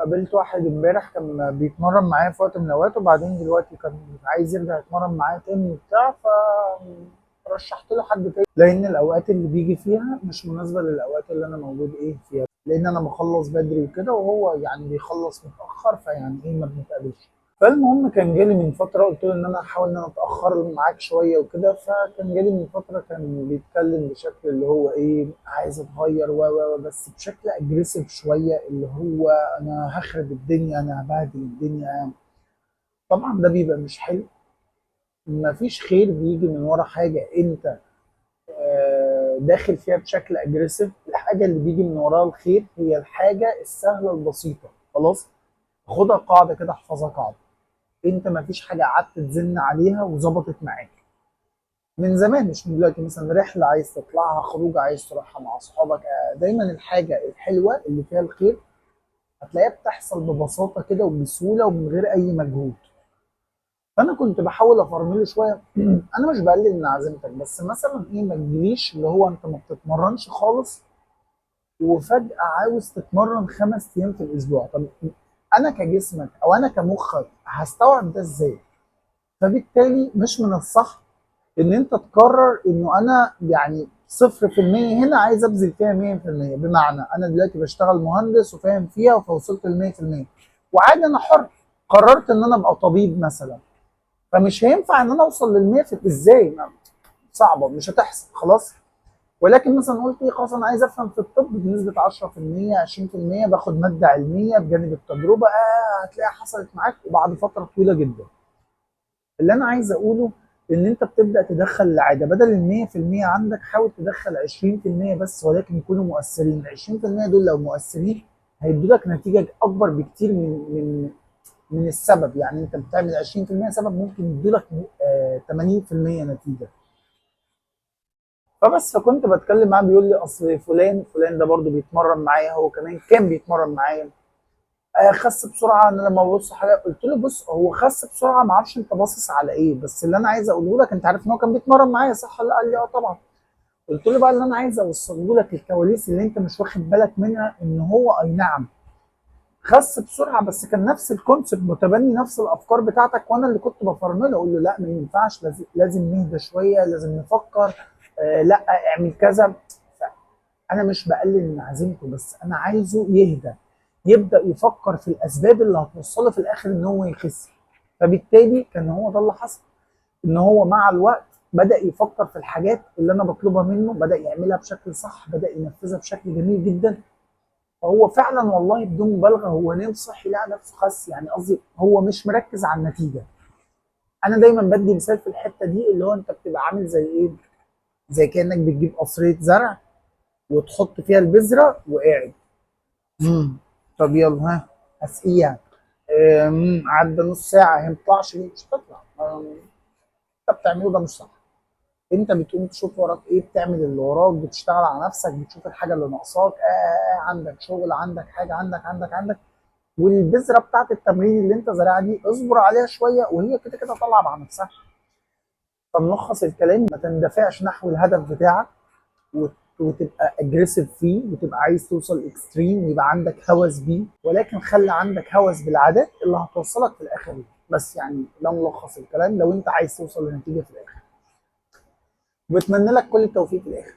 قابلت واحد امبارح كان بيتمرن معايا في وقت من الاوقات، وبعدين دلوقتي كان عايز يرجع يتمرن معايا تاني وبتاع، فرشحت له حد تاني، لان الاوقات اللي بيجي فيها مش مناسبه للاوقات اللي انا موجود فيها، لان انا بخلص بدري وكده وهو يعني بيخلص متاخر، فيعني ما بنتقابلش. فالمهم كان جالي من فتره، قلت له ان انا هحاول ان انا اتاخر معاك شويه وكده، فكان جالي من فتره كان بيتكلم بشكل اللي هو عايز اتغير بس بشكل اجريسيف شويه، اللي هو انا هخرب الدنيا، انا هبهدل الدنيا. طبعا ده بيبقى مش حلو. مفيش خير بيجي من ورا حاجه انت داخل فيها بشكل اجريسيف. الحاجه اللي بيجي من وراها الخير هي الحاجه السهله البسيطه. خلاص، خدها قاعده كده، احفظها قاعده. انت ما فيش حاجه قعدت تزن عليها وظبطت معاك من زمان، مش من دلوقتي. مثلا رحله عايز تطلعها، خروج عايز تروحها مع اصحابك، دايما الحاجه الحلوه اللي فيها الخير هتلاقيها بتحصل ببساطه كده وبسهوله ومن غير اي مجهود. فانا كنت بحاول افرمله شويه. انا مش بقلل من عزيمتك، بس مثلا ما تجيليش اللي هو انت ما بتتمرنش خالص وفجاه عاوز تتمرن 5 ايام في الاسبوع. طب انا كجسمك او انا كمخك هستوعب ده ازاي؟ فبالتالي مش من الصح ان انت تقرر انه انا يعني 0% هنا عايز ابذل فيها 100%. بمعنى انا دلوقتي بشتغل مهندس وفاهم فيها فوصلت ل 100%، وعادي انا حر. قررت ان انا ابقى طبيب مثلا، فمش هينفع ان انا اوصل لل 100 ازاي؟ صعبه، مش هتحصل خلاص. ولكن مثلا قلت خلاص انا عايز افهم في الطب بنسبه 10% 20%، باخد ماده علميه بجانب التجربه، هتلاقيها حصلت معاك وبعد فتره طويله جدا. اللي انا عايز اقوله ان انت بتبدا تدخل العاده، بدل ال 100% عندك حاول تدخل 20% بس، ولكن يكونوا مؤثرين. ال 20% دول لو مؤثرين هيدوا لك نتيجه اكبر بكتير من السبب. يعني انت بتعمل 20% سبب ممكن يدوا لك 80% نتيجه. فكنت بتكلم معاه، بيقول لي اصل فلان ده برضو بيتمرن معايا، هو كمان كان بيتمرن معايا خس بسرعه. انا لما ببص حاجه قلت له بص، هو خس بسرعه ما اعرفش انت باصص على ايه، بس اللي انا عايز اقوله لك، انت عارف ان هو كان بيتمرن معايا صح ولا لا؟ قال لي اه طبعا. قلت له بقى اللي انا عايز اوصله لك الكواليس اللي انت مش واخد بالك منها، ان هو اي نعم خس بسرعه، بس كان نفس الكونسيبت، متبني نفس الافكار بتاعتك، وانا اللي كنت بفرمله اقول له لا ما ينفعش، لازم نهدى شويه، لازم نفكر، لا اعمل كذا. انا مش بقلل من عزيمته، بس انا عايزه يهدى، يبدا يفكر في الاسباب اللي هتوصله في الاخر ان هو يخس. فبالتالي كان هو ده اللي حصل، ان هو مع الوقت بدا يفكر في الحاجات اللي انا بطلبها منه، بدا يعملها بشكل صح، بدا ينفذها بشكل جميل جدا. فهو فعلا والله بدون مبالغه هو نام صحي لقى نفسه خس. يعني قصدي هو مش مركز على النتيجه. انا دايما بدي مثال في الحته دي، اللي هو انت بتبقى عامل زي زي كانك بتجيب قصريه زرع وتحط فيها البذره وقاعد. طب يلا ها، هسقيها. عدى نص ساعة هي ما بتطلعش ليه؟ مش هتطلع. انت بتعمله ده مش صح. انت بتقوم تشوف وراك ايه، بتعمل اللي وراك، بتشتغل على نفسك، بتشوف الحاجة اللي ناقصاك، عندك شغل، عندك حاجة، عندك. والبذرة بتاعت التمرين اللي انت زارعها دي اصبر عليها شوية وهي كده كده طالعة مع نفسها. فملخص الكلام، ما تندفعش نحو الهدف بتاعك وتبقى اجريسيف فيه وتبقى عايز توصل اكستريم ويبقى عندك هوس بيه، ولكن خلي عندك هوس بالعادات اللي هتوصلك في الاخر ليه. بس يعني ده ملخص الكلام لو انت عايز توصل لنتيجه في الاخر. وبتمنى لك كل التوفيق في الاخر.